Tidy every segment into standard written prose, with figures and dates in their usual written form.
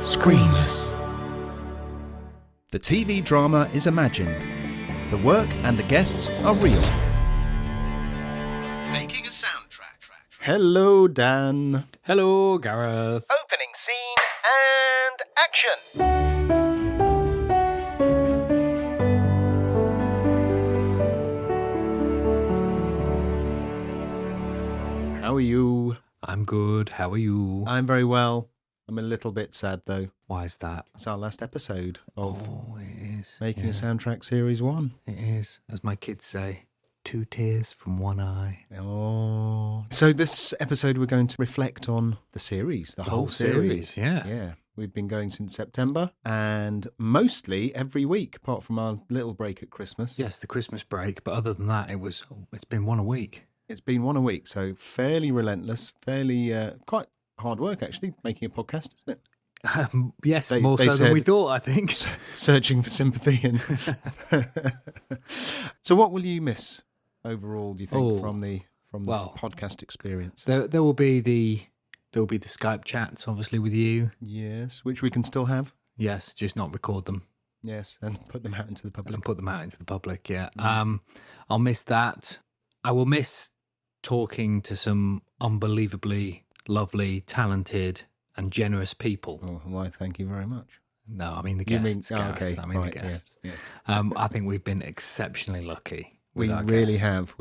Screenless. The TV drama is imagined. The work and the guests are real. Making a soundtrack. Hello, Dan. Hello, Gareth. Opening scene and action. How are you? I'm good. How are you? I'm very well. I'm a little bit sad, though. Why is that? It's our last episode of It is. Making a Soundtrack Series 1. It is. As my kids say, 2 tears from one eye. Oh. So this episode we're going to reflect on the series, the whole series. Yeah. Yeah. We've been going since September and mostly every week, apart from our little break at Christmas. Yes, the Christmas break. But other than that, it's been one a week. It's been one a week, so fairly relentless, fairly quite hard work, actually, making a podcast, isn't it? Yes, more so than we thought, I think. Searching for sympathy. And So what will you miss overall, do you think, from the podcast experience? There will be the Skype chats, obviously, with you. Yes, which we can still have. Yes, just not record them. Yes, and put them out into the public. Yeah. I'll miss that. I will miss talking to some unbelievably lovely, talented and generous people. Oh, why, thank you very much. No, I mean the guests. Okay. I mean the guests. Yeah. I think we've been exceptionally lucky. We really have.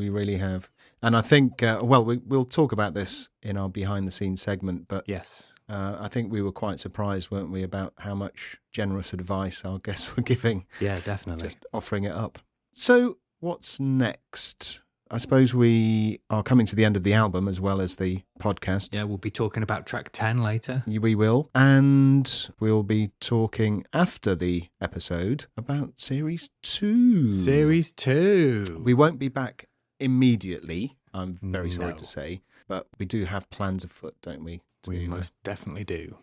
And I think, we'll talk about this in our behind-the-scenes segment, but yes, I think we were quite surprised, weren't we, about how much generous advice our guests were giving. Yeah, definitely. Just offering it up. So what's next? I suppose we are coming to the end of the album as well as the podcast. Yeah, we'll be talking about track 10 later. We will. And we'll be talking after the episode about Series 2. Series 2. We won't be back immediately, I'm very sorry to say, but we do have plans afoot, don't we? We most definitely do.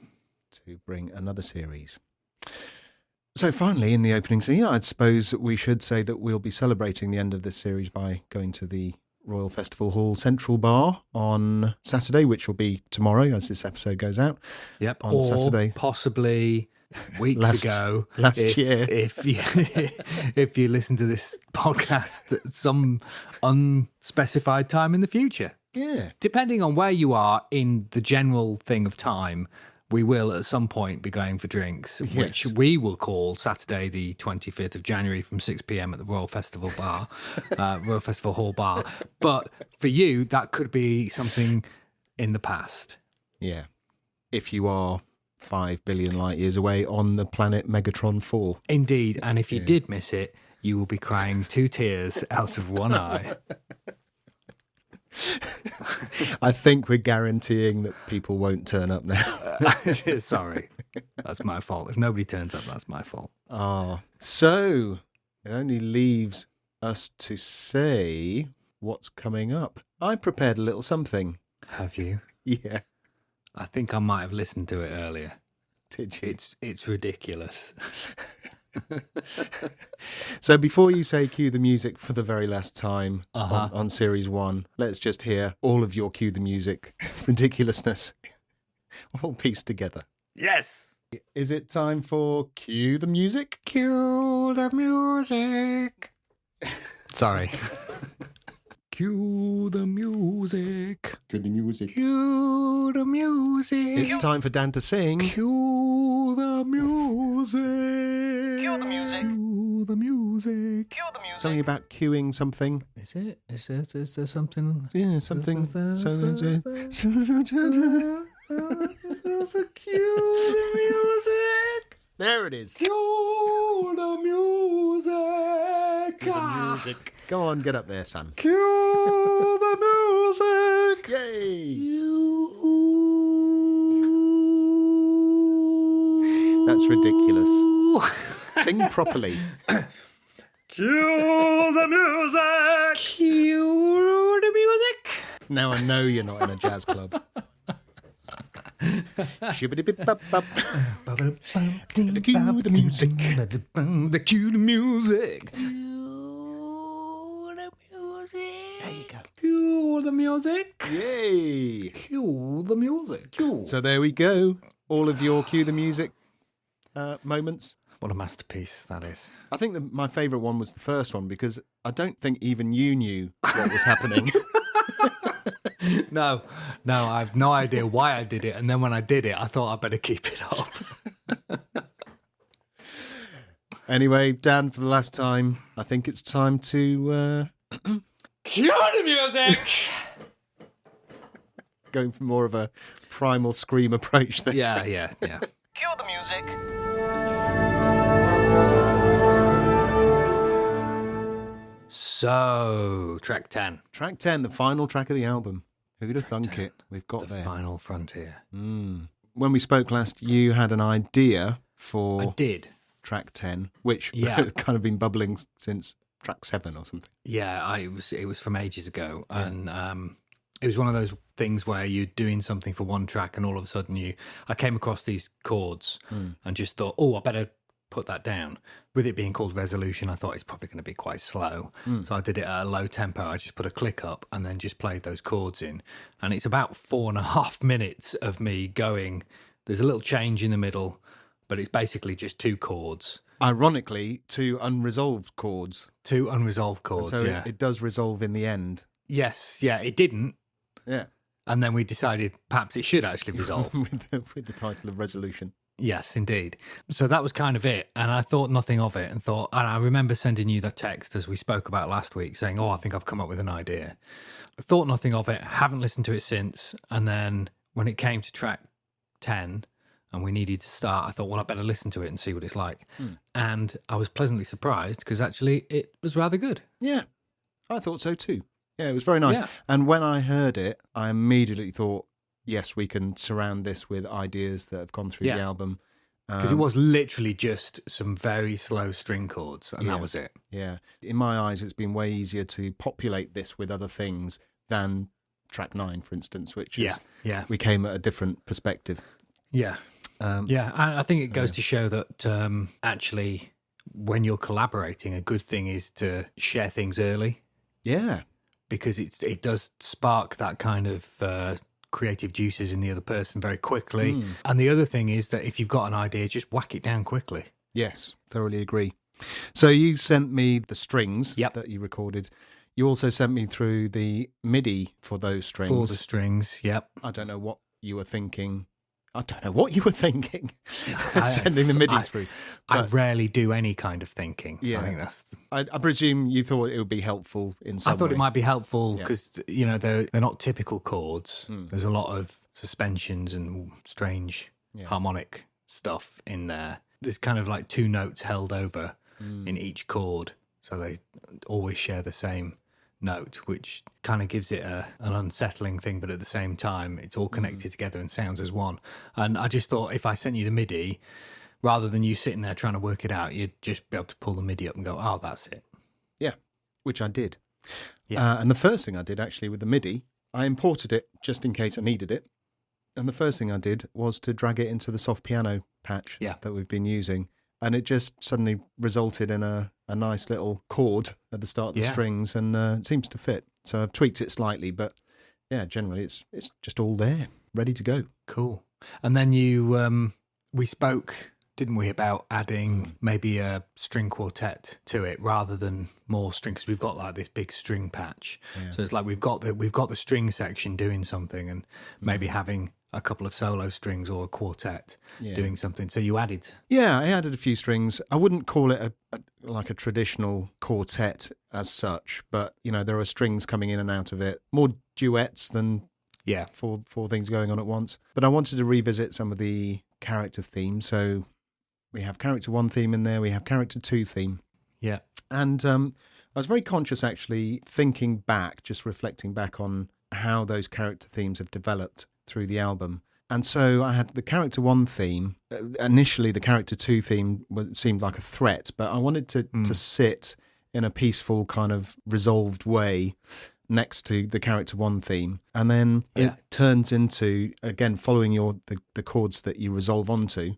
To bring another series. So finally, in the opening scene, I suppose we should say that we'll be celebrating the end of this series by going to the Royal Festival Hall Central Bar on Saturday, which will be tomorrow as this episode goes out. Yep, on Saturday. Possibly weeks ago. Last year. If you listen to this podcast at some unspecified time in the future. Yeah. Depending on where you are in the general thing of time, we will at some point be going for drinks, which we will call Saturday the 25th of January from 6 p.m. at the Royal Festival Bar, Royal Festival Hall Bar. But for you, that could be something in the past. Yeah. If you are 5 billion light years away on the planet Megatron 4. Indeed. And if you did miss it, you will be crying 2 tears out of one eye. I think we're guaranteeing that people won't turn up now. Sorry. That's my fault. If nobody turns up, that's my fault. So it only leaves us to say what's coming up. I prepared a little something. Have you? Yeah. I think I might have listened to it earlier. Did you? It's ridiculous. So before you say cue the music for the very last time on Series 1, let's just hear all of your cue the music ridiculousness all pieced together. Yes! Is it time for cue the music? Cue the music. Sorry. Cue the music. Cue the music. Cue the music. It's time for Dan to sing. Cue the music. Cue the music. Cue the music. Cue the music. Something about cueing something. Is it? Is there something? Yeah, something. There's a cue the music. There it is. Cue the music. Music. Go on, get up there, son. Cue the music. Yay! That's ridiculous. Sing properly. Cue the music. Cue the music. Now I know you're not in a jazz club. Shibbidi-bip-bop-bop. Cue the music. Cue the music. There you go. Cue the music. Yay! Cue the music. Cue. So there we go. All of your cue the music moments. What a masterpiece that is. I think my favourite one was the first one because I don't think even you knew what was happening. No, I have no idea why I did it. And then when I did it, I thought I'd better keep it up. Anyway, Dan, for the last time, I think it's time to... Cue the music! Going for more of a primal scream approach there. Yeah. Cue the music. So, track 10. Track 10, the final track of the album. Who'd have thunk it? We've got The there. Final Frontier. When we spoke last, you had an idea for I did. track 10, which Yeah. had kind of been bubbling since track 7 or something. Yeah, it was from ages ago. And it was one of those things where you're doing something for one track and all of a sudden I came across these chords and just thought, I better put that down. With it being called Resolution, I thought it's probably going to be quite slow. So I did it at a low tempo. I just put a click up and then just played those chords in. And it's about 4.5 minutes of me going, there's a little change in the middle, but it's basically just 2 chords. Ironically, 2 unresolved chords. 2 unresolved chords, So yeah. it does resolve in the end. Yes, yeah, it didn't. Yeah. And then we decided perhaps it should actually resolve. with the title of Resolution. Yes, indeed. So that was kind of it. And I thought nothing of it and I remember sending you that text as we spoke about last week saying, I think I've come up with an idea. I thought nothing of it, haven't listened to it since. And then when it came to track 10 and we needed to start, I thought, I better listen to it and see what it's like. And I was pleasantly surprised because actually it was rather good. Yeah, I thought so too. Yeah, it was very nice. Yeah. And when I heard it, I immediately thought, yes, we can surround this with ideas that have gone through the album. Because it was literally just some very slow string chords and that was it. Yeah. In my eyes, it's been way easier to populate this with other things than track 9, for instance, which is, we came at a different perspective. Yeah. I think it goes to show that actually when you're collaborating, a good thing is to share things early. Yeah. Because it does spark that kind of creative juices in the other person very quickly. And the other thing is that if you've got an idea, just whack it down quickly. Yes, thoroughly agree. So you sent me the strings Yep. that you recorded. You also sent me through the MIDI for those strings. For the strings, yep. I don't know what you were thinking. Sending the MIDI through. I But rarely do any kind of thinking. Yeah. I think that's... I presume you thought it would be helpful in some I thought way. it might be helpful because, they're not typical chords. There's a lot of suspensions and strange harmonic stuff in there. There's kind of like 2 notes held over in each chord. So they always share the same note, which kind of gives it an unsettling thing, but at the same time, it's all connected together and sounds as one. And I just thought if I sent you the MIDI, rather than you sitting there trying to work it out, you'd just be able to pull the MIDI up and go, that's it. Yeah, which I did. Yeah. And the first thing I did actually with the MIDI, I imported it just in case I needed it. And the first thing I did was to drag it into the soft piano patch that we've been using. And it just suddenly resulted in a nice little chord at the start of the strings, and it seems to fit. So I've tweaked it slightly, but generally it's just all there, ready to go. Cool. And then we spoke, didn't we, about adding maybe a string quartet to it rather than more string, because we've got like this big string patch. So it's like we've got the string section doing something, and maybe having a couple of solo strings or a quartet doing something. So you added... Yeah, I added a few strings. I wouldn't call it like a traditional quartet as such, but, there are strings coming in and out of it. More duets than four things going on at once. But I wanted to revisit some of the character themes. So we have character 1 theme in there. We have character 2 theme. Yeah. And I was very conscious, actually, thinking back, just reflecting back on how those character themes have developed through the album. And so I had the character 1 theme. Initially, the character 2 theme seemed like a threat, but I wanted to sit in a peaceful kind of resolved way next to the character 1 theme. And then it turns into, again, following the chords that you resolve onto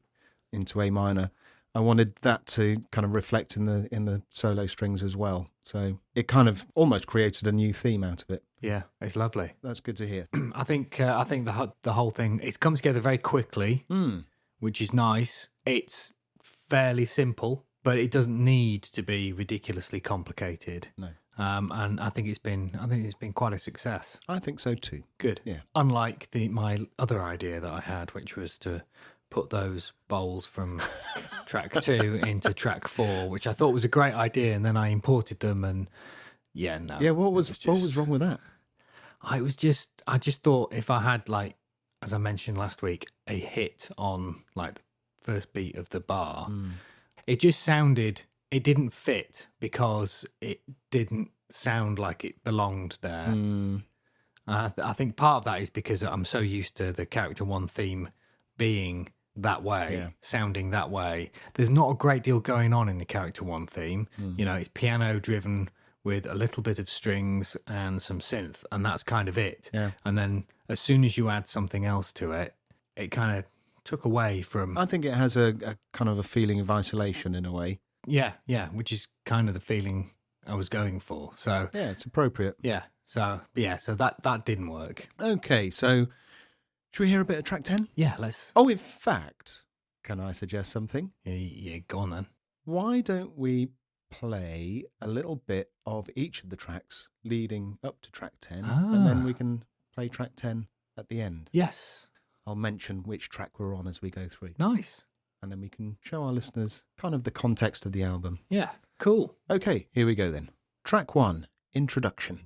into A minor. I wanted that to kind of reflect in the solo strings as well. So it kind of almost created a new theme out of it. Yeah, it's lovely. That's good to hear. I think the whole thing, it's come together very quickly, which is nice. It's fairly simple, but it doesn't need to be ridiculously complicated. No. And I think it's been quite a success. I think so too. Good. Yeah. Unlike my other idea that I had, which was to put those bowls from track 2 into track 4, which I thought was a great idea, and then I imported them, and no. What was wrong with that? I just thought if I had, like, as I mentioned last week, a hit on like the first beat of the bar, it just sounded, it didn't fit because it didn't sound like it belonged there. I think part of that is because I'm so used to the Character 1 theme being that way, sounding that way. There's not a great deal going on in the Character 1 theme. You know, it's piano driven with a little bit of strings and some synth, and that's kind of it. Yeah. And then as soon as you add something else to it, it kind of took away from... I think it has a kind of a feeling of isolation in a way. Yeah, which is kind of the feeling I was going for. So Yeah, it's appropriate. so that didn't work. Okay, so should we hear a bit of track 10? Yeah, let's... Oh, in fact, can I suggest something? Yeah, go on then. Why don't we play a little bit of each of the tracks leading up to track 10, and then we can play track 10 at the end. Yes. I'll mention which track we're on as we go through. Nice. And then we can show our listeners kind of the context of the album. Yeah, cool. Okay, here we go then. Track 1, Introduction.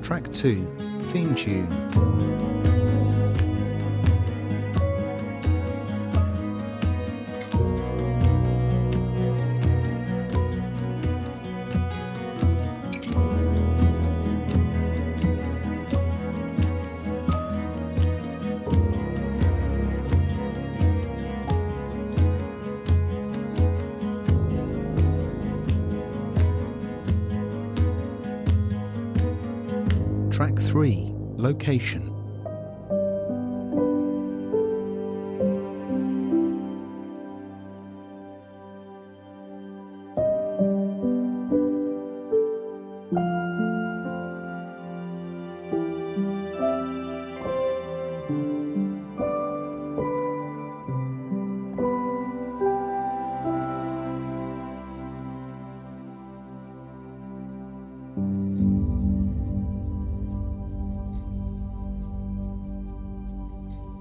Track 2, Theme Tune. Track 3, Location.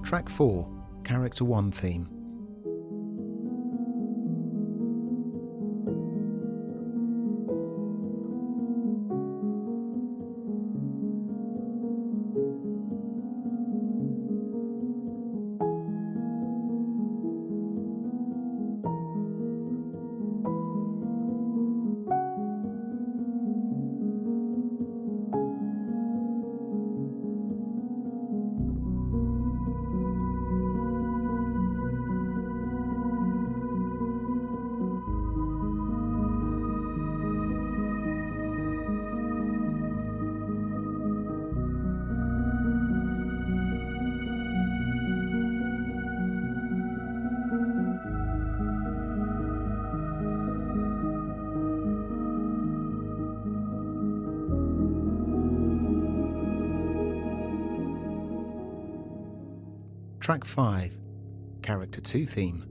Track 4, Character 1 theme. Track 5, Character 2 theme.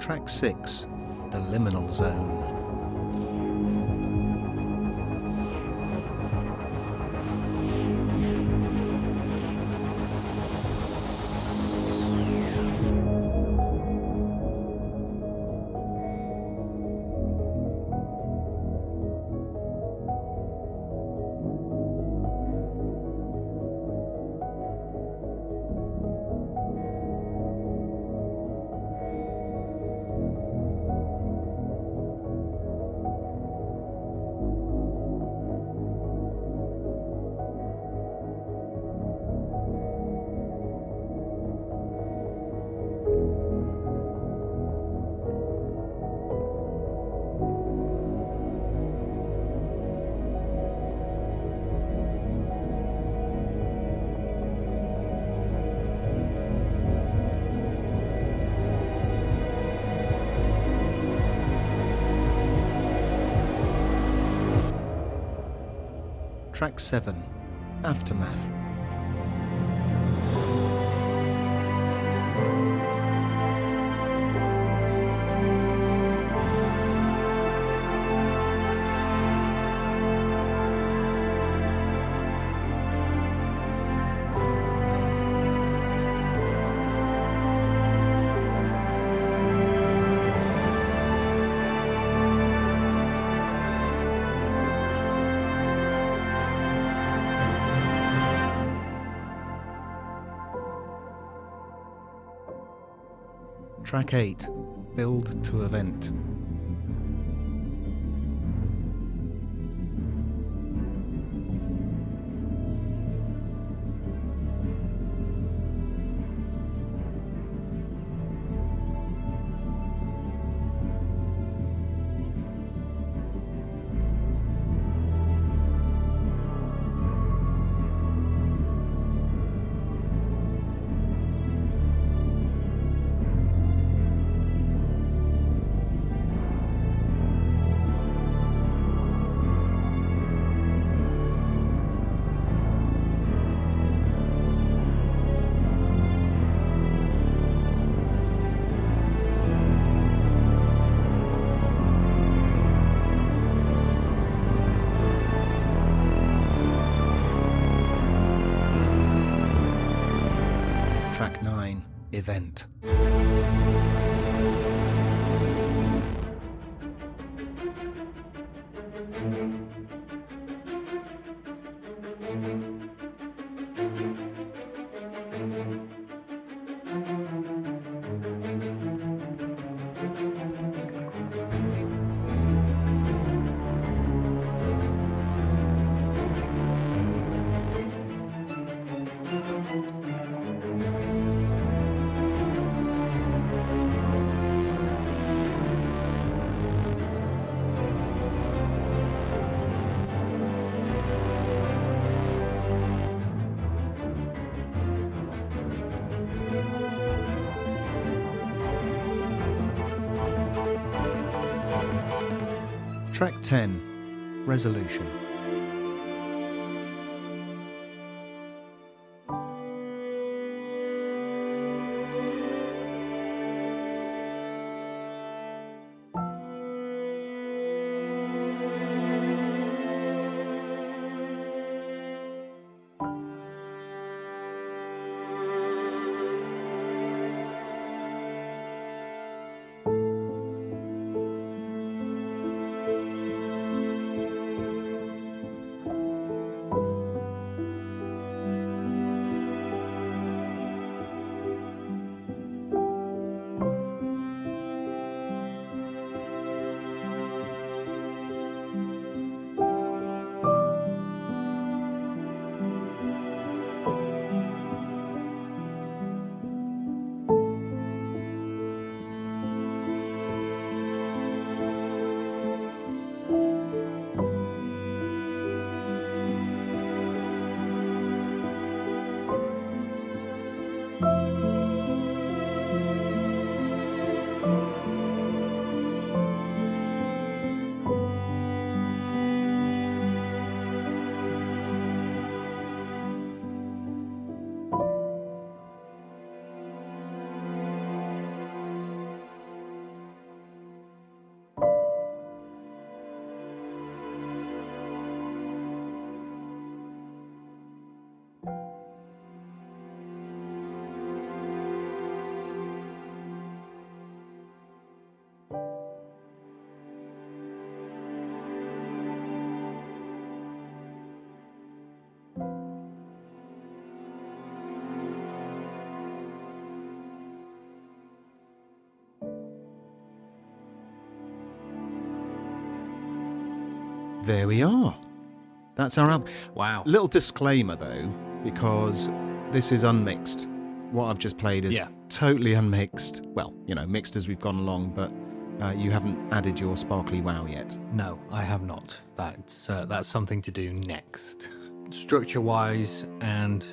Track 6, The Liminal Zone. Track 7, Aftermath. Track 8, Build to Event. Track 9, Event. Track 10, Resolution. there we are. That's our album. Wow. Little disclaimer, though, because this is unmixed. What I've just played is totally unmixed. Well, mixed as we've gone along, but you haven't added your sparkly wow yet. No, I have not. That's something to do next. Structure-wise and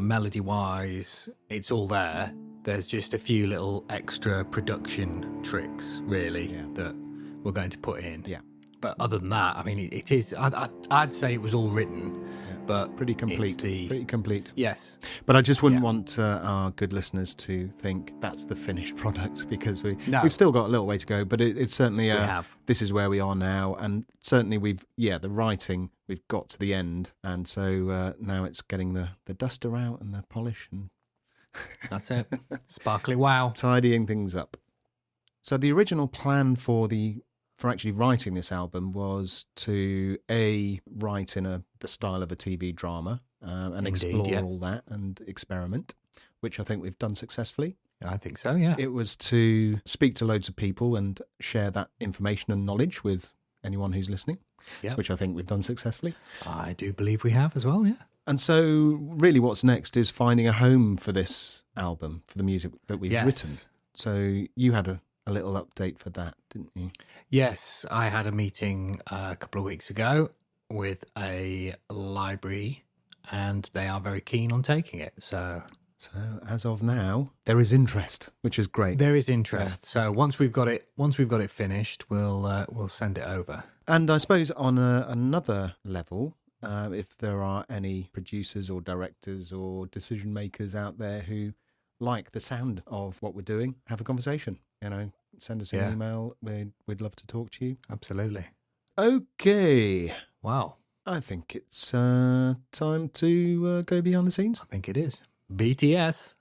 melody-wise, it's all there. There's just a few little extra production tricks, really, that we're going to put in. Yeah. But other than that, I mean, it is. I'd say it was all written, but pretty complete. Pretty complete. Yes. But I just wouldn't want our good listeners to think that's the finished product, because we've still got a little way to go. But it's certainly this is where we are now, and certainly the writing, we've got to the end, and so now it's getting the duster out and the polish, and that's it. Sparkly wow. Tidying things up. So the original plan for actually writing this album was to write in the style of a TV drama and explore all that and experiment, which I think we've done successfully. I think so, yeah. It was to speak to loads of people and share that information and knowledge with anyone who's listening, which I think we've done successfully. I do believe we have as well, yeah. And so really what's next is finding a home for this album, for the music that we've written. So you had a little update for that, didn't you? Yes, I had a meeting a couple of weeks ago with a library, and they are very keen on taking it. So as of now, there is interest, which is great. There is interest. Yeah. So once we've got it finished, we'll send it over. And I suppose on another level, if there are any producers or directors or decision makers out there who like the sound of what we're doing, have a conversation. Send us an email. We'd love to talk to you. Absolutely. Okay. Wow. I think it's time to go behind the scenes. I think it is. BTS.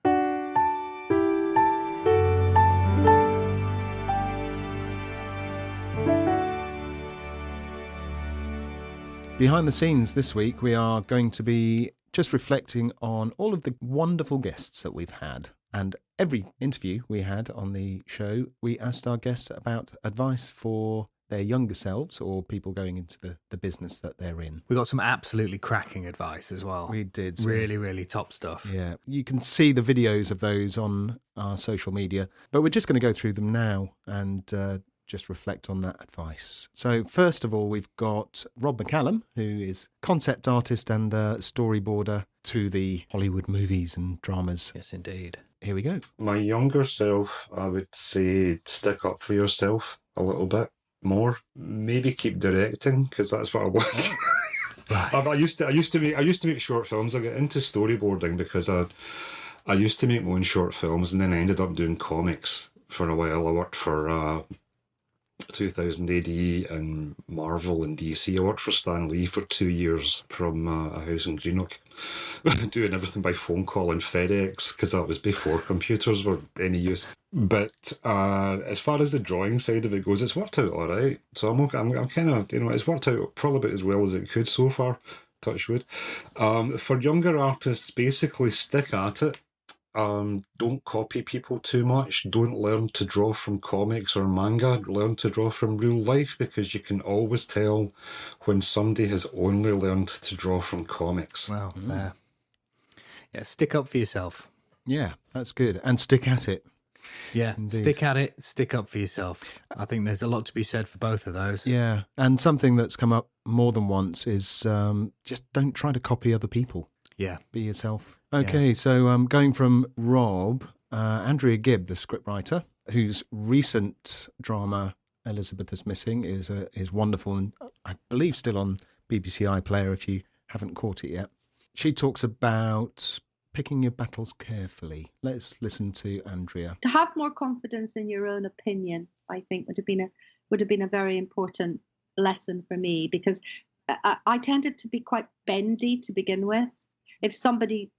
Behind the scenes this week, we are going to be just reflecting on all of the wonderful guests that we've had. And every interview we had on the show, we asked our guests about advice for their younger selves or people going into the business that they're in. We got some absolutely cracking advice as well. We did. Really, really top stuff. Yeah. You can see the videos of those on our social media, but we're just going to go through them now and just reflect on that advice. So first of all, we've got Rob McCallum, who is concept artist and storyboarder to the Hollywood movies and dramas. Yes, indeed. Here we go. My younger self, I would say stick up for yourself a little bit more. Maybe keep directing, because that's what I want. Right. I used to make short films. I got into storyboarding because I used to make my own short films, and then I ended up doing comics for a while. I worked for 2000 AD and Marvel and DC. I worked for Stan Lee for 2 years from a house in Greenock, doing everything by phone call and FedEx, because that was before computers were any use. But as far as the drawing side of it goes, it's worked out all right. So I'm kind of, it's worked out probably about as well as it could so far, touch wood. For younger artists, basically stick at it. Don't copy people too much. Don't learn to draw from comics or manga. Learn to draw from real life, because you can always tell when somebody has only learned to draw from comics. Well, yeah, stick up for yourself. Yeah, that's good. And stick at it. Yeah, Indeed. Stick at it, stick up for yourself. I think there's a lot to be said for both of those. Yeah, and something that's come up more than once is just don't try to copy other people. Yeah. Be yourself. Okay, so going from Rob, Andrea Gibb, the scriptwriter, whose recent drama Elizabeth is Missing is wonderful, and I believe still on BBC iPlayer if you haven't caught it yet. She talks about picking your battles carefully. Let's listen to Andrea. To have more confidence in your own opinion, I think would have been a very important lesson for me, because I tended to be quite bendy to begin with. If somebody,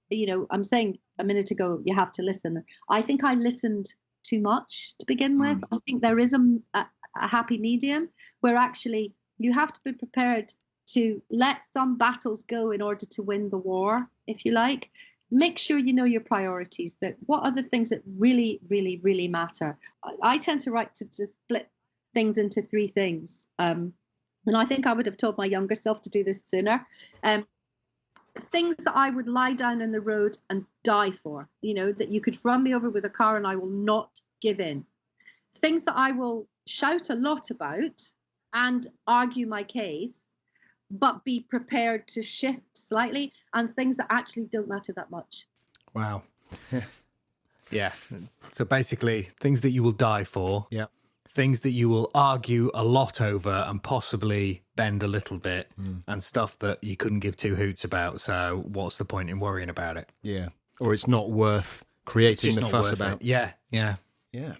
I'm saying a minute ago, you have to listen. I think I listened too much to begin with. I think there is a happy medium where actually you have to be prepared to let some battles go in order to win the war, if you like. Make sure you know your priorities, that what are the things that really, really, really matter. I tend to split things into three things. And I think I would have told my younger self to do this sooner. Things that I would lie down in the road and die for, that you could run me over with a car and I will not give in. Things that I will shout a lot about and argue my case, but be prepared to shift slightly, and things that actually don't matter that much. Wow. Yeah. So basically, things that you will die for. Yeah. Things that you will argue a lot over and possibly bend a little bit, and stuff that you couldn't give two hoots about. So what's the point in worrying about it? Yeah. Or it's not worth creating the fuss about. Yeah. Yeah. Yeah.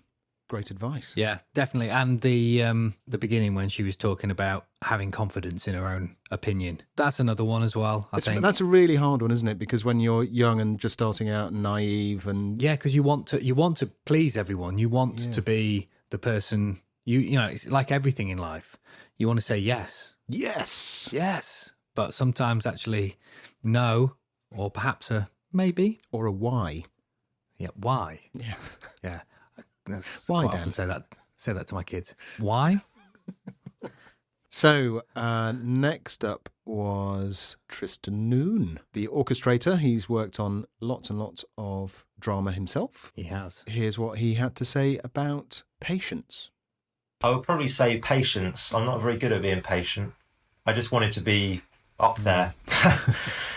Great advice. Yeah, definitely. And the beginning when she was talking about having confidence in her own opinion, that's another one as well. I think that's a really hard one, isn't it? Because when you're young and just starting out and naive, and because you want to please everyone. You want to be the person you know. It's like everything in life. You want to say yes, yes, but sometimes actually no, or perhaps a maybe or a why. Yeah, why? Yeah, yeah. That's why, quite Dan? Often say that to my kids. Why? So next up was Tristan Noon, the orchestrator. He's worked on lots and lots of drama himself. He has. Here's what he had to say about patience. I would probably say patience. I'm not very good at being patient. I just wanted to be up there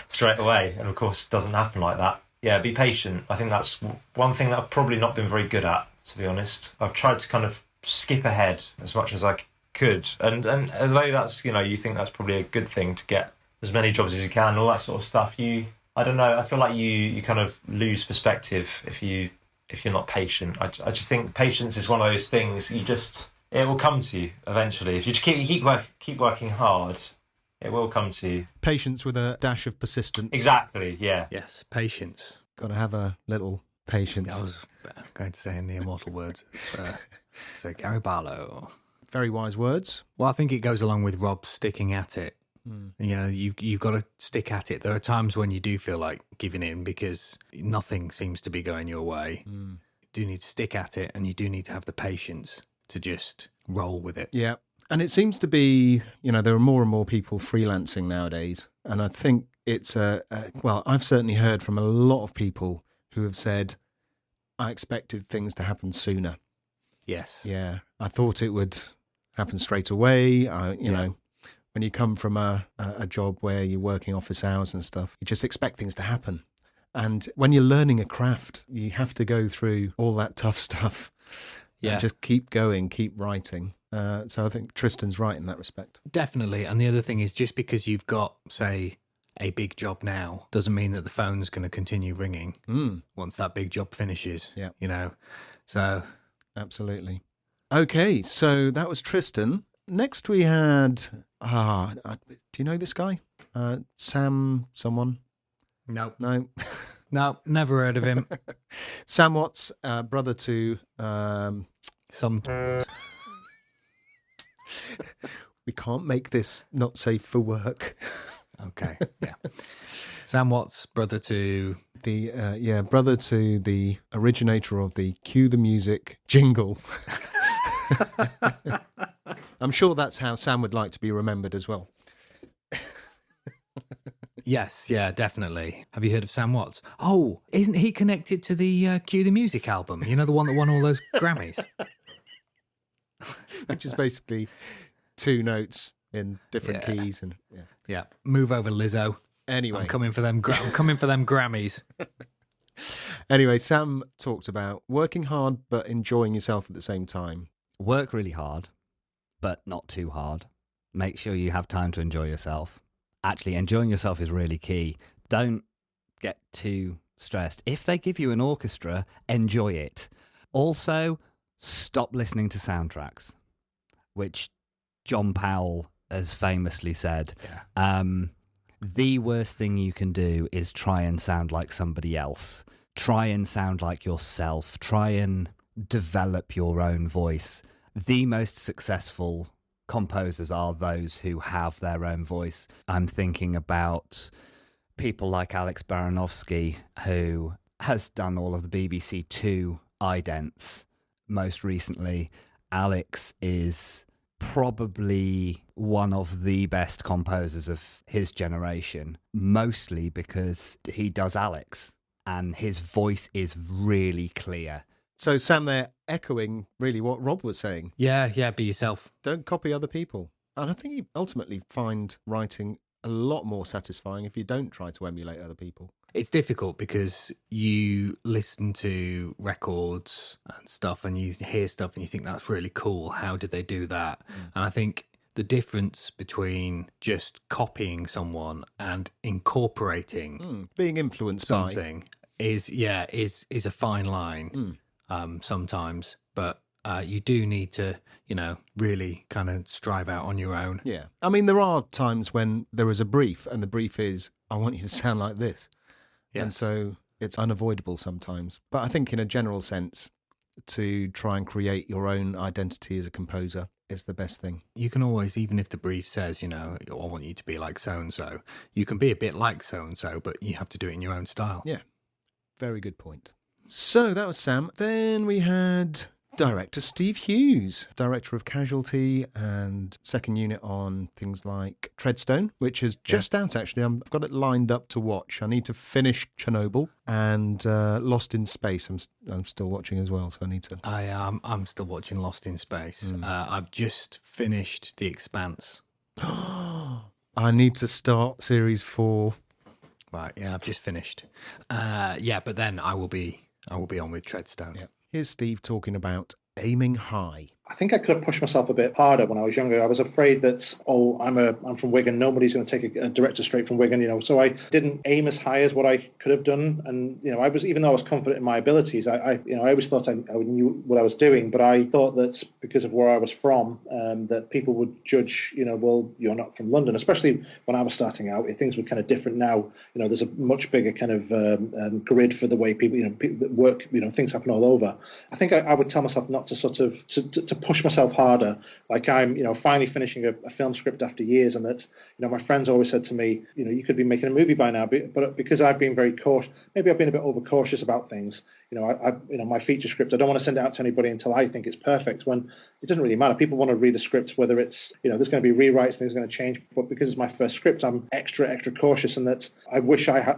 straight away. And of course, it doesn't happen like that. Yeah, be patient. I think that's one thing that I've probably not been very good at, to be honest. I've tried to kind of skip ahead as much as I could. And although that's, you think that's probably a good thing to get as many jobs as you can, all that sort of stuff, I don't know, I feel like you kind of lose perspective if you're not patient. I just think patience is one of those things it will come to you eventually. If you keep working hard, it will come to you. Patience with a dash of persistence. Exactly, yeah. Yes, patience. Got to have a little patience. I was going to say in the immortal words so Gary Barlow. Very wise words. Well, I think it goes along with Rob sticking at it. You've got to stick at it. There are times when you do feel like giving in because nothing seems to be going your way. You do need to stick at it, and you do need to have the patience to just roll with it. Yeah. And it seems to be, there are more and more people freelancing nowadays. And I think it's I've certainly heard from a lot of people who have said, I expected things to happen sooner. Yes. Yeah. I thought it would happen straight away. You know, when you come from a job where you're working office hours and stuff, you just expect things to happen. And when you're learning a craft, you have to go through all that tough stuff. Yeah. And just keep going, keep writing. So I think Tristan's right in that respect. Definitely. And the other thing is, just because you've got, say, a big job now doesn't mean that the phone's going to continue ringing once that big job finishes. Yeah. So absolutely. Okay, so that was Tristan. Next we had do you know this guy? Sam someone? No. No, never heard of him. Sam Watts, brother to Some we can't make this not safe for work. Okay, yeah. Sam Watts, brother to brother to the originator of the Cue the Music jingle. I'm sure that's how Sam would like to be remembered as well. Yes, yeah, definitely. Have you heard of Sam Watts? Oh, isn't he connected to the Cue the Music album? You know, the one that won all those Grammys? Which is basically two notes in different keys. And yeah. Move over, Lizzo. Anyway. I'm coming for them Grammys. Anyway, Sam talked about working hard but enjoying yourself at the same time. Work really hard, but not too hard. Make sure you have time to enjoy yourself. Actually, enjoying yourself is really key. Don't get too stressed. If they give you an orchestra, enjoy it. Also, stop listening to soundtracks, which John Powell has famously said. Yeah. The worst thing you can do is try and sound like somebody else. Try and sound like yourself. Try and develop your own voice. The most successful composers are those who have their own voice. I'm thinking about people like Alex Baranovsky, who has done all of the BBC Two idents. Most recently, Alex is probably one of the best composers of his generation, mostly because he does Alex and his voice is really clear. So, Sam, they're echoing really what Rob was saying. Yeah, be yourself. Don't copy other people. And I think you ultimately find writing a lot more satisfying if you don't try to emulate other people. It's difficult because you listen to records and stuff and you hear stuff and you think that's really cool. How did they do that? And I think the difference between just copying someone and incorporating Being influenced something is a fine line sometimes, but you do need to, really kind of strive out on your own. Yeah. I mean, there are times when there is a brief and the brief is, I want you to sound like this. Yes. And so it's unavoidable sometimes. But I think in a general sense, to try and create your own identity as a composer is the best thing. You can always, even if the brief says, I want you to be like so-and-so, you can be a bit like so-and-so, but you have to do it in your own style. Yeah. Very good point. So that was Sam. Then we had director Steve Hughes, director of Casualty and second unit on things like Treadstone, which is just out actually. I've got it lined up to watch. I need to finish Chernobyl and Lost in Space. I'm still watching as well, so I need to. I'm still watching Lost in Space. I've just finished The Expanse. I need to start series 4. Right, yeah, I've just finished. But then I will be on with Treadstone. Yeah. Here's Steve talking about aiming high. I think I could have pushed myself a bit harder when I was younger. I was afraid that, I'm from Wigan, nobody's going to take a director straight from Wigan, so I didn't aim as high as what I could have done. And, I was, even though I was confident in my abilities, I always thought I knew what I was doing, but I thought that because of where I was from, that people would judge, well, you're not from London, especially when I was starting out. Things were kind of different now. There's a much bigger kind of grid for the way people that work, things happen all over. I think I would tell myself not to sort of, to push myself harder, like I'm finally finishing a film script after years, and that my friends always said to me, you could be making a movie by now, but because I've been very cautious, maybe I've been a bit overcautious about things. My feature script, I don't want to send it out to anybody until I think it's perfect, when it doesn't really matter. People want to read a script, whether it's there's going to be rewrites and things are going to change, but because it's my first script, I'm extra cautious, and that I wish I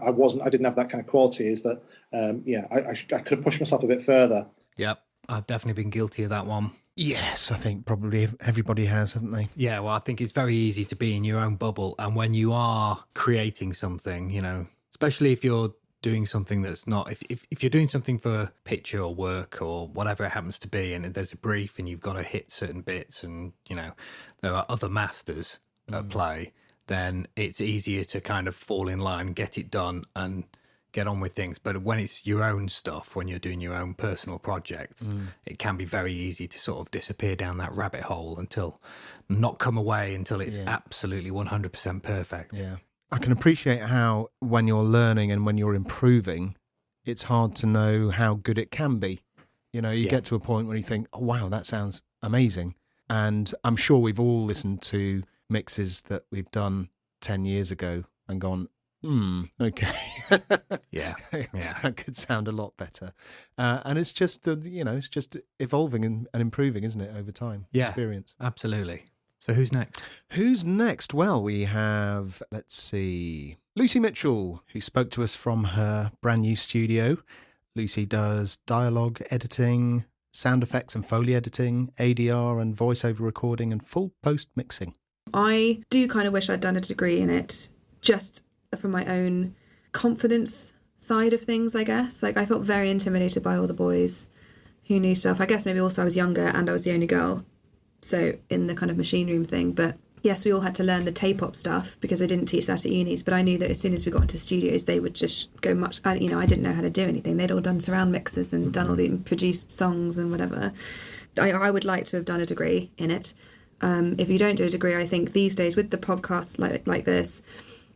didn't have that kind of quality. Is that I could have pushed myself a bit further. Yep, I've definitely been guilty of that one. Yes, I think probably everybody has, haven't they? Yeah, well, I think it's very easy to be in your own bubble. And when you are creating something, especially if you're doing something that's not, if you're doing something for picture or work or whatever it happens to be, and there's a brief and you've got to hit certain bits and, there are other masters at play, then it's easier to kind of fall in line, get it done and get on with things. But when it's your own stuff, when you're doing your own personal project, it can be very easy to sort of disappear down that rabbit hole not come away until it's absolutely 100% perfect. Yeah. I can appreciate how when you're learning and when you're improving, it's hard to know how good it can be. You get to a point where you think, oh, wow, that sounds amazing. And I'm sure we've all listened to mixes that we've done 10 years ago and gone, okay. Yeah. That could sound a lot better. And it's just, it's just evolving and improving, isn't it, over time? Yeah, experience. Absolutely. So who's next? Who's next? Well, we have, let's see, Lucy Mitchell, who spoke to us from her brand new studio. Lucy does dialogue editing, sound effects and Foley editing, ADR and voiceover recording, and full post mixing. I do kind of wish I'd done a degree in it, just for my own confidence side of things, I guess. Like, I felt very intimidated by all the boys who knew stuff. I guess maybe also I was younger and I was the only girl, so in the kind of machine room thing. But yes, we all had to learn the tape op stuff because they didn't teach that at unis, but I knew that as soon as we got into studios, they would just go much, I didn't know how to do anything. They'd all done surround mixes and done all the produced songs and whatever. I would like to have done a degree in it. If you don't do a degree, I think these days with the podcasts like this,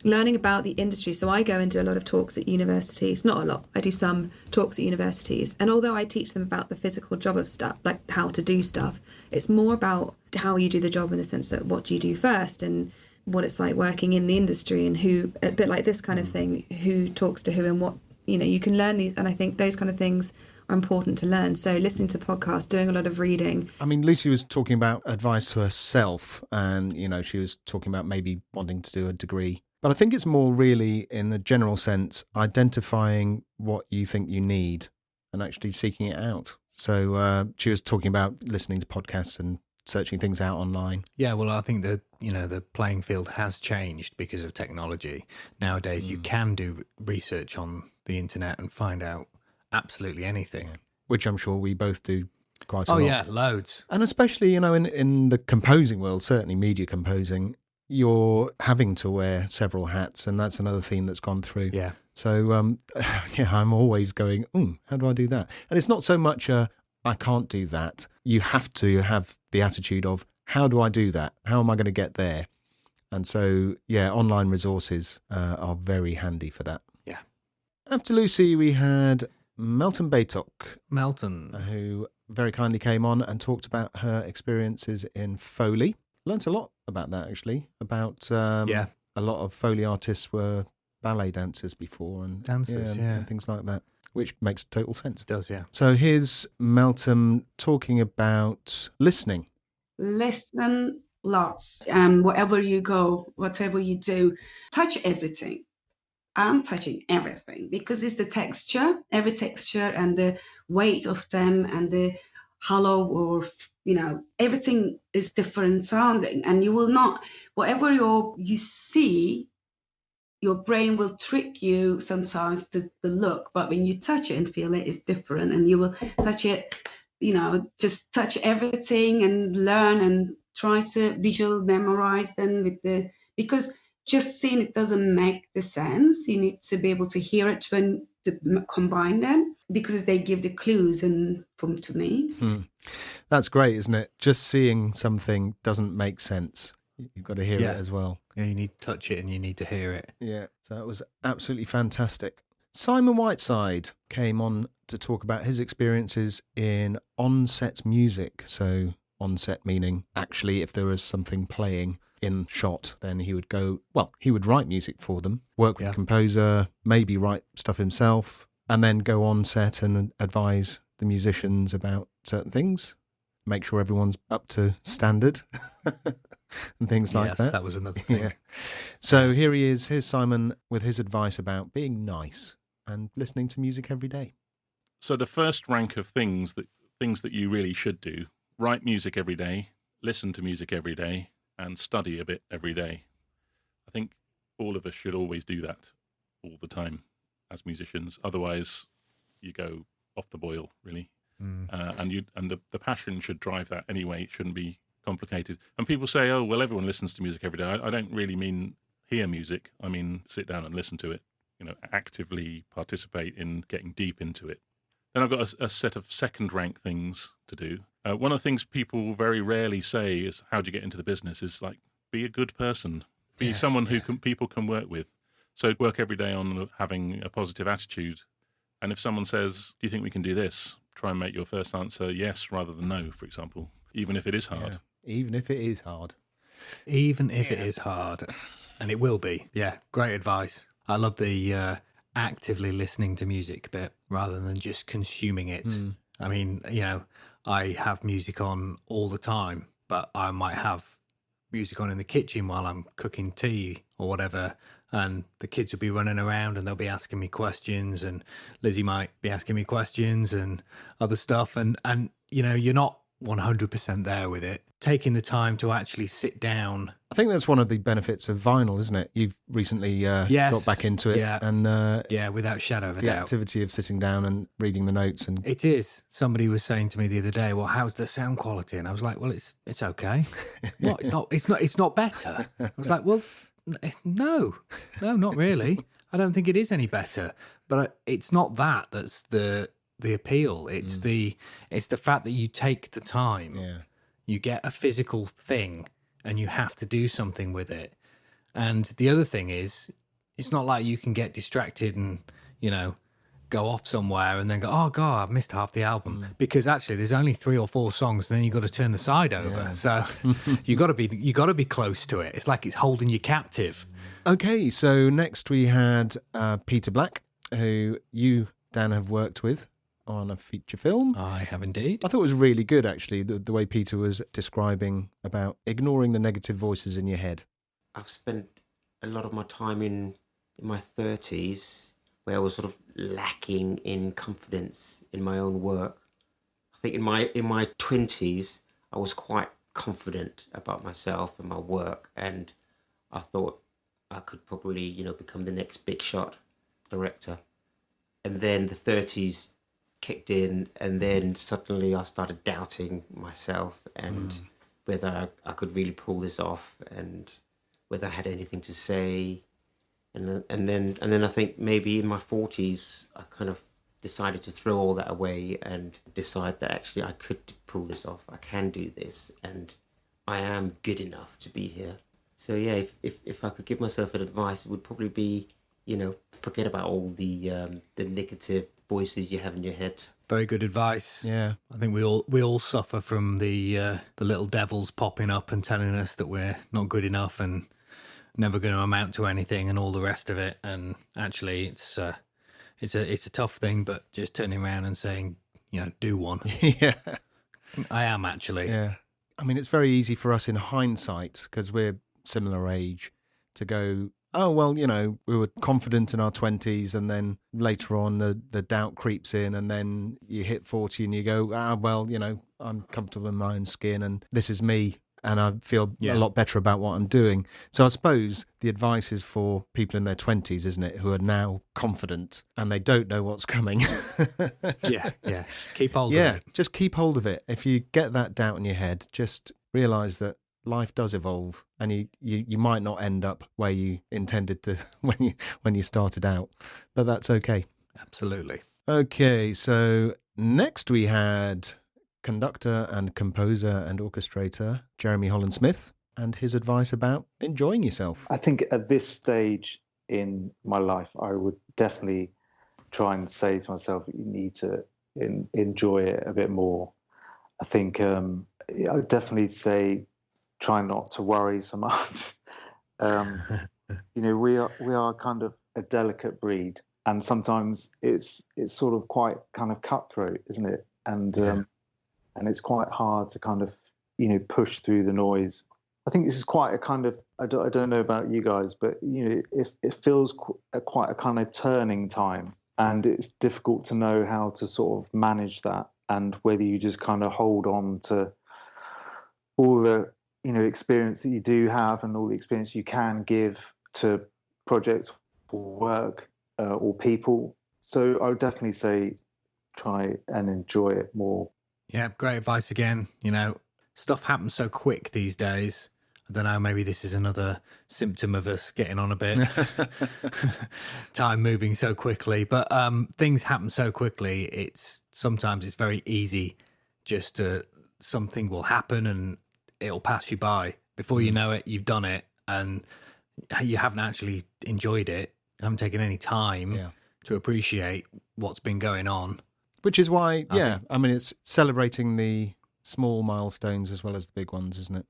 learning about the industry. So I go and do a lot of talks at universities, not a lot, I do some talks at universities. And although I teach them about the physical job of stuff, like how to do stuff, it's more about how you do the job in the sense that what do you do first and what it's like working in the industry and who, a bit like this kind of thing, who talks to who and what, you can learn these. And I think those kind of things important to learn. So listening to podcasts, doing a lot of reading. I mean, Lucy was talking about advice to herself, and, you know, she was talking about maybe wanting to do a degree. But I think it's more really, in the general sense, identifying what you think you need and actually seeking it out. So she was talking about listening to podcasts and searching things out online. Yeah, well, I think that, you know, the playing field has changed because of technology. Nowadays, you can do research on the internet and find out absolutely anything. Which I'm sure we both do quite a lot. Oh, yeah, loads. And especially, you know, in the composing world, certainly media composing, you're having to wear several hats, and that's another theme that's gone through. Yeah. So, yeah, I'm always going, how do I do that? And it's not so much I can't do that. You have to have the attitude of, how do I do that? How am I going to get there? And so, yeah, online resources are very handy for that. Yeah. After Lucy, we had Melton Baytok, Melton. who very kindly came on and talked about her experiences in Foley. Learnt a lot about that, actually, about a lot of Foley artists were ballet dancers before and and things like that, which makes total sense. It does, yeah. So here's Melton talking about listening. Listen lots. Wherever you go, whatever you do, touch everything. I'm touching everything because it's the texture, every texture and the weight of them and the hollow or, you know, everything is different sounding. And you will not, whatever you see, your brain will trick you sometimes to the look, but when you touch it and feel it, it's different. And you will touch it, you know, just touch everything and learn and try to visual memorize them because just seeing it doesn't make the sense. You need to be able to hear it when to combine them because they give the clues and from to me. That's great, isn't it? Just seeing something doesn't make sense. You've got to hear it as well. Yeah, you need to touch it and you need to hear it. Yeah, so that was absolutely fantastic. Simon Whiteside came on to talk about his experiences in on-set music. So on-set meaning actually if there was something playing in shot, then he would go, well, he would write music for them, work with a composer, maybe write stuff himself, and then go on set and advise the musicians about certain things, make sure everyone's up to standard and things like that. Yes, that was another thing. Yeah. So here he is, here's Simon with his advice about being nice and listening to music every day. So the first rank of things that you really should do: write music every day, listen to music every day, and study a bit every day. I think all of us should always do that all the time as musicians. Otherwise, you go off the boil, really. And the passion should drive that anyway. It shouldn't be complicated. And people say, oh, well, everyone listens to music every day. I don't really mean hear music. I mean sit down and listen to it, you know, actively participate in getting deep into it. Then I've got a set of second-rank things to do. One of the things people very rarely say is, how do you get into the business, is like, be a good person. Be someone who people can work with. So work every day on having a positive attitude. And if someone says, do you think we can do this? Try and make your first answer yes rather than no, for example, even if it is hard. Yeah. Even if it is hard. Even if it is hard. And it will be. Yeah, great advice. I love the actively listening to music bit rather than just consuming it. I mean, you know, I have music on all the time, but I might have music on in the kitchen while I'm cooking tea or whatever, and the kids will be running around and they'll be asking me questions, and Lizzie might be asking me questions and other stuff, and you know, you're not 100% there with it. Taking the time to actually sit down. I think that's one of the benefits of vinyl, isn't it? You've recently got back into it. Yeah. And without shadow of a the doubt. activity of sitting down and reading the notes. And it is. Somebody was saying to me the other day, well, how's the sound quality? And I was like, well, it's okay. What? It's not better. I was like, well, no, not really. I don't think it is any better. But it's not that's the appeal. It's the fact that you take the time. Yeah. You get a physical thing and you have to do something with it. And the other thing is, it's not like you can get distracted and, you know, go off somewhere and then go, oh God, I've missed half the album. Because actually there's only 3 or 4 songs, and then you've got to turn the side over. Yeah. So you got to be close to it. It's like it's holding you captive. Okay, so next we had Peter Black, who you, Dan, have worked with. on a feature film. I have indeed. I thought it was really good, actually, the way Peter was describing about ignoring the negative voices in your head. I've spent a lot of my time in my 30s where I was sort of lacking in confidence in my own work. I think in my 20s, I was quite confident about myself and my work, and I thought I could probably, become the next big shot director. And then the 30s kicked in, and then suddenly I started doubting myself and whether I could really pull this off and whether I had anything to say. And then I think maybe in my 40s I kind of decided to throw all that away and decide that actually I could pull this off. I can do this, and I am good enough to be here. So yeah, if I could give myself an advice, it would probably be, forget about all the negative voices you have in your head. Very good advice. Yeah. I think we all suffer from the little devils popping up and telling us that we're not good enough and never going to amount to anything and all the rest of it. And actually, it's a tough thing, but just turning around and saying, do one. Yeah. I am actually. Yeah. I mean, it's very easy for us in hindsight, because we're similar age, to go, oh, well, we were confident in our 20s, and then later on the doubt creeps in, and then you hit 40 and you go, I'm comfortable in my own skin and this is me, and I feel a lot better about what I'm doing. So I suppose the advice is for people in their 20s, isn't it, who are now confident and they don't know what's coming. Yeah. Keep hold of it. Yeah, just keep hold of it. If you get that doubt in your head, just realise that life does evolve, and you might not end up where you intended to when you started out, but that's okay. Absolutely. Okay, so next we had conductor and composer and orchestrator Jeremy Holland-Smith, and his advice about enjoying yourself. I think at this stage in my life, I would definitely try and say to myself, you need to enjoy it a bit more. I think I would definitely say try not to worry so much. We are kind of a delicate breed, and sometimes it's sort of quite kind of cutthroat, isn't it? And it's quite hard to kind of push through the noise. I think this is quite a kind of, I don't know about you guys, but it feels quite a kind of turning time, and it's difficult to know how to sort of manage that, and whether you just kind of hold on to all the experience that you do have and all the experience you can give to projects or work or people. So I would definitely say try and enjoy it more. Yeah, great advice again. Stuff happens so quick these days. I don't know, maybe this is another symptom of us getting on a bit. Time moving so quickly. But things happen so quickly, sometimes it's very easy just to, something will happen and it'll pass you by. Before you know it, you've done it, and you haven't actually enjoyed it. You haven't taken any time to appreciate what's been going on. Which is why, it's celebrating the small milestones as well as the big ones, isn't it?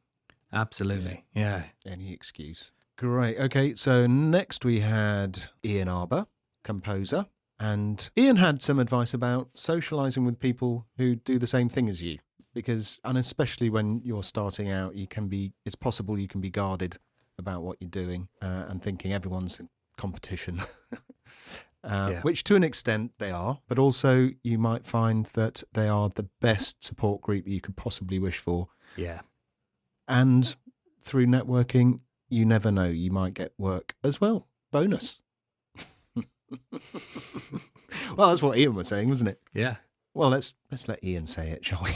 Absolutely, yeah. Any excuse. Great. Okay, so next we had Ian Arbour, composer. And Ian had some advice about socialising with people who do the same thing as you. And especially when you're starting out, it's possible you can be guarded about what you're doing and thinking everyone's in competition. Which to an extent they are, but also you might find that they are the best support group you could possibly wish for. Yeah. And through networking, you never know, you might get work as well. Bonus. Well, that's what Ian was saying, wasn't it? Yeah. Well, let's let Ian say it, shall we?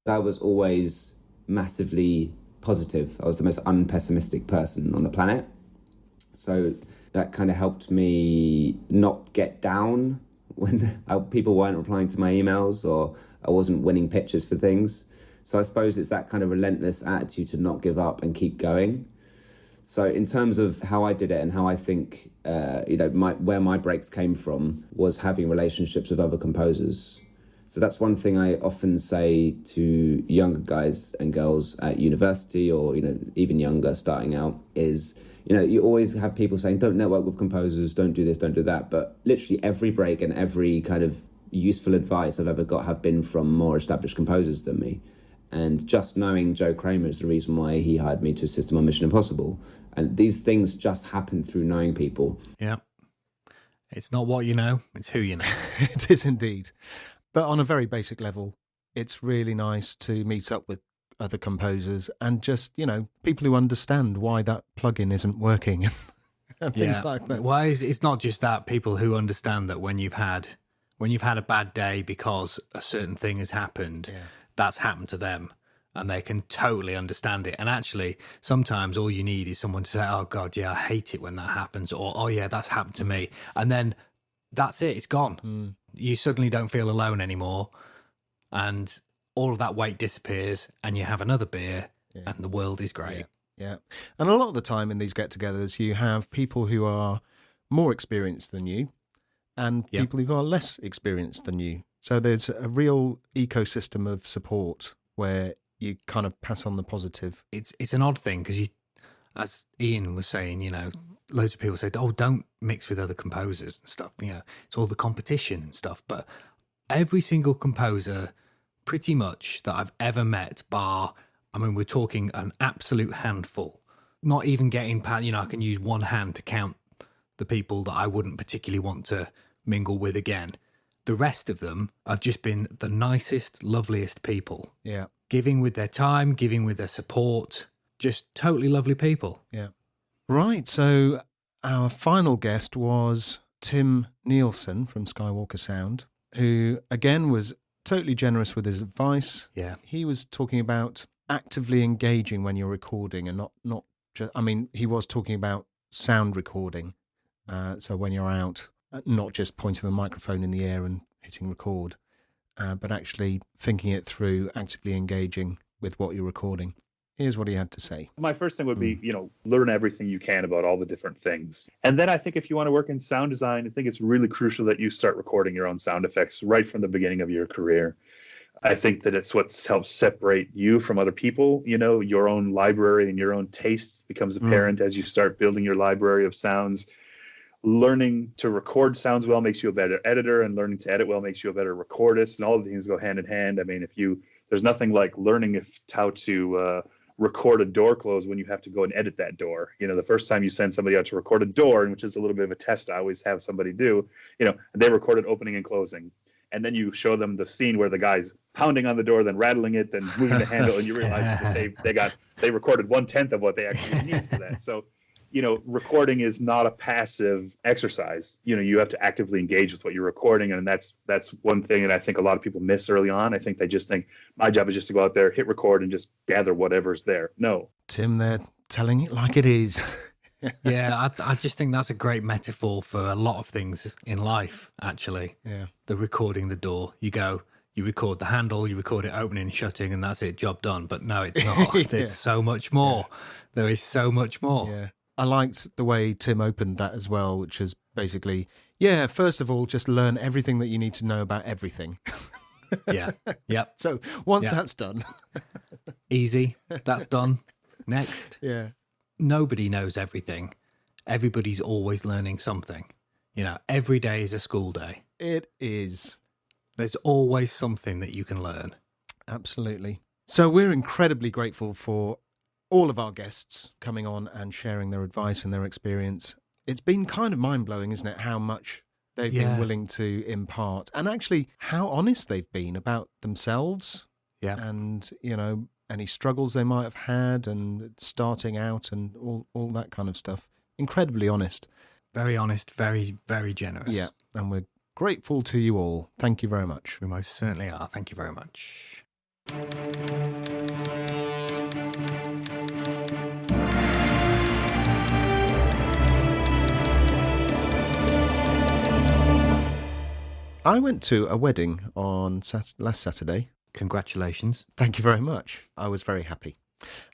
I was always massively positive. I was the most unpessimistic person on the planet. So that kind of helped me not get down when people weren't replying to my emails or I wasn't winning pitches for things. So I suppose it's that kind of relentless attitude to not give up and keep going. So in terms of how I did it and how I think, where my breaks came from was having relationships with other composers. So that's one thing I often say to younger guys and girls at university or, even younger starting out is, you always have people saying, don't network with composers, don't do this, don't do that. But literally every break and every kind of useful advice I've ever got have been from more established composers than me. And just knowing Joe Kramer is the reason why he hired me to assist him on Mission Impossible. And these things just happen through knowing people. Yeah. It's not what you know, it's who you know. It is indeed. But on a very basic level, it's really nice to meet up with other composers and just, people who understand why that plugin isn't working and things like that. Well, it's not just that. People who understand that when you've had a bad day because a certain thing has happened, that's happened to them, and they can totally understand it. And actually, sometimes all you need is someone to say, "Oh God, yeah, I hate it when that happens," or "Oh yeah, that's happened to me," and then that's it. It's gone. You suddenly don't feel alone anymore, and all of that weight disappears, and you have another beer, and the world is great. Yeah. And a lot of the time in these get-togethers, you have people who are more experienced than you and people who are less experienced than you. So there's a real ecosystem of support where you kind of pass on the positive. It's an odd thing because, as Ian was saying, loads of people say, "Oh, don't mix with other composers and stuff." It's all the competition and stuff. But every single composer, pretty much, that I've ever met, we're talking an absolute handful. Not even getting past, I can use one hand to count the people that I wouldn't particularly want to mingle with again. The rest of them have just been the nicest, loveliest people. Yeah. Giving with their time, giving with their support, just totally lovely people. Yeah. Right. So our final guest was Tim Nielsen from Skywalker Sound, who again was totally generous with his advice. Yeah. He was talking about actively engaging when you're recording and not just, he was talking about sound recording. So when you're out, not just pointing the microphone in the air and hitting record, but actually thinking it through, actively engaging with what you're recording. Here's what he had to say. My first thing would be, learn everything you can about all the different things. And then I think if you want to work in sound design, I think it's really crucial that you start recording your own sound effects right from the beginning of your career. I think that it's what helps separate you from other people. Your own library and your own taste becomes apparent as you start building your library of sounds. Learning to record sounds well makes you a better editor, and learning to edit well makes you a better recordist, and all of these things go hand in hand. There's nothing like learning how to record a door close when you have to go and edit that door. The first time you send somebody out to record a door, which is a little bit of a test I always have somebody do, they record it opening and closing. And then you show them the scene where the guy's pounding on the door, then rattling it, then moving the handle, and you realize that they recorded 1/10 of what they actually need for that. So, recording is not a passive exercise. You have to actively engage with what you're recording. And that's one thing that I think a lot of people miss early on. I think they just think my job is just to go out there, hit record, and just gather whatever's there. No. Tim, they're telling it like it is. Yeah, I just think that's a great metaphor for a lot of things in life, actually. Yeah. The recording the door. You record the handle, you record it opening and shutting, and that's it, job done. But no, it's not. There's so much more. Yeah. There is so much more. Yeah. I liked the way Tim opened that as well, which is basically, first of all, just learn everything that you need to know about everything. Yeah. Yep. So once that's done. Easy. That's done. Next. Yeah. Nobody knows everything. Everybody's always learning something. Every day is a school day. It is. There's always something that you can learn. Absolutely. So we're incredibly grateful for all of our guests coming on and sharing their advice and their experience. It's been kind of mind-blowing, isn't it, how much they've been willing to impart, and actually how honest they've been about themselves. Yeah. And, any struggles they might have had and starting out and all that kind of stuff. Incredibly honest. Very honest, very, very generous. Yeah, and we're grateful to you all. Thank you very much. We most certainly are. Thank you very much. I went to a wedding on last Saturday. Congratulations. Thank you very much. I was very happy.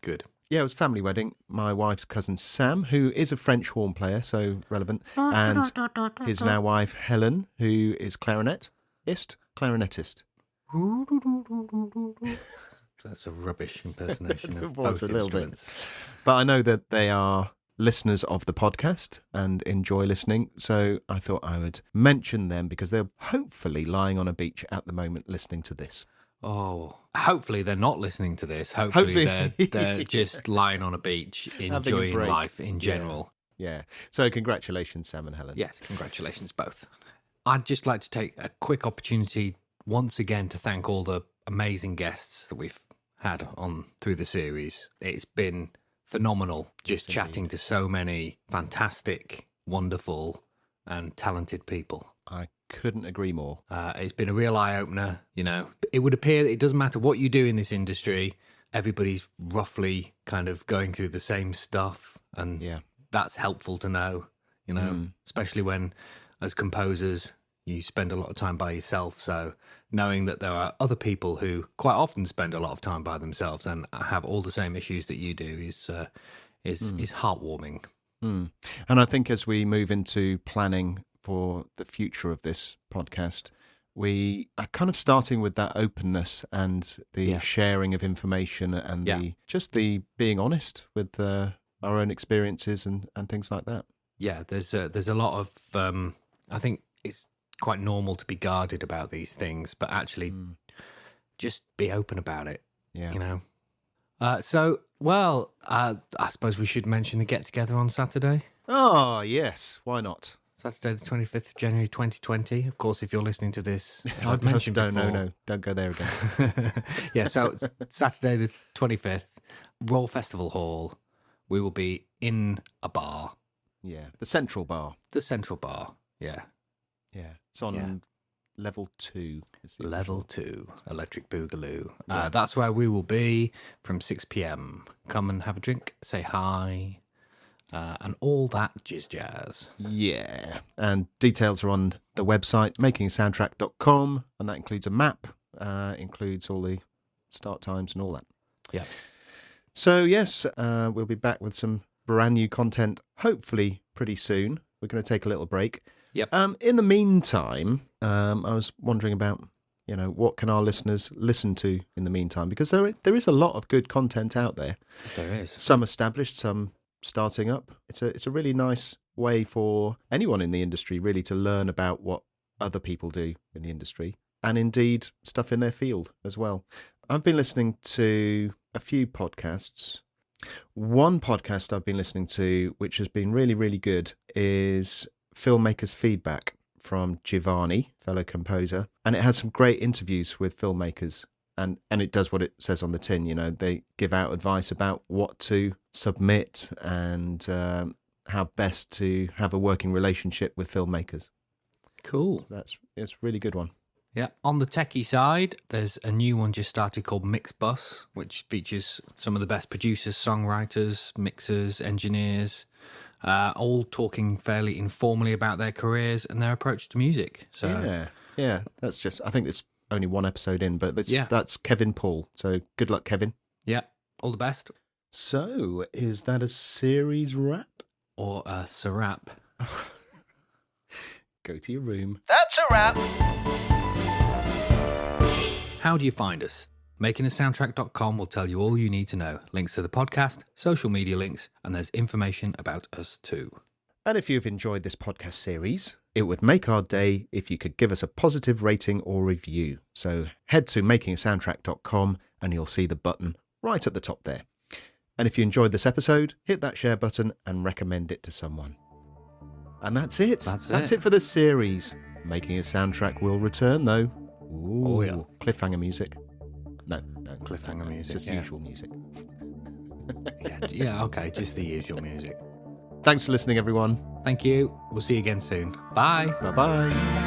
Good. Yeah, it was a family wedding. My wife's cousin Sam, who is a French horn player, so relevant, and his now wife Helen, who is clarinetist. That's a rubbish impersonation of it was both a little instruments. bit. But I know that they are listeners of the podcast and enjoy listening. So I thought I would mention them because they're hopefully lying on a beach at the moment listening to this. Oh, hopefully they're not listening to this. Hopefully they're just lying on a beach, enjoying life in general. Yeah. So congratulations, Sam and Helen. Yes, congratulations both. I'd just like to take a quick opportunity once again to thank all the amazing guests that we've had on through the series. It's been phenomenal just chatting to so many fantastic, wonderful and talented people. I couldn't agree more. It's been a real eye-opener. You know, it would appear that it doesn't matter what you do in this industry, everybody's roughly kind of going through the same stuff, and that's helpful to know, you know, especially when, as composers, you spend a lot of time by yourself. So knowing that there are other people who quite often spend a lot of time by themselves and have all the same issues that you do is heartwarming. And I think as we move into planning for the future of this podcast, we are kind of starting with that openness and the sharing of information and the being honest with our own experiences and things like that. Yeah, there's a lot of I think it's quite normal to be guarded about these things, but actually just be open about it. Yeah, you know. I suppose we should mention the get together on Saturday. Oh yes, why not? Saturday, the 25th of January, 2020. Of course, if you're listening to this, as I've mentioned before. No, don't go there again. Yeah, so Saturday, the 25th, Royal Festival Hall. We will be in a bar. Yeah, the Central Bar. The Central Bar, yeah. Yeah, it's on level 2. Level 2, Electric Boogaloo. That's where we will be from 6 p.m. Come and have a drink, say hi, and all that jazz. Yeah, and details are on the website, makingasoundtrack.com, and that includes a map, includes all the start times and all that. Yeah. So, yes, we'll be back with some brand new content, hopefully pretty soon. We're going to take a little break. Yep. In the meantime, I was wondering about, what can our listeners listen to in the meantime? Because there is a lot of good content out there. There is. Some established, some starting up. It's a really nice way for anyone in the industry really to learn about what other people do in the industry, and indeed stuff in their field as well. I've been listening to a few podcasts. One podcast I've been listening to, which has been really, really good, is Filmmakers Feedback from Giovanni, fellow composer. And it has some great interviews with filmmakers. And it does what it says on the tin. They give out advice about what to submit and how best to have a working relationship with filmmakers. Cool. It's a really good one. Yeah, on the techie side, there's a new one just started called Mixbus, which features some of the best producers, songwriters, mixers, engineers, all talking fairly informally about their careers and their approach to music. So yeah, that's just, I think it's only one episode in, but that's Kevin Paul. So good luck, Kevin. Yeah, all the best. So is that a series wrap? Or a Sarap? Go to your room. That's a wrap. How do you find us? Makingasoundtrack.com will tell you all you need to know. Links to the podcast, social media links, and there's information about us too. And if you've enjoyed this podcast series, it would make our day if you could give us a positive rating or review. So head to makingasoundtrack.com and you'll see the button right at the top there. And if you enjoyed this episode, hit that share button and recommend it to someone. And that's it. That's it for this series. Making a Soundtrack will return, though. Ooh, oh, yeah. Cliffhanger music. No. Cliffhanger music. Just usual music. Yeah, okay, just the usual music. Thanks for listening, everyone. Thank you. We'll see you again soon. Bye. Bye-bye.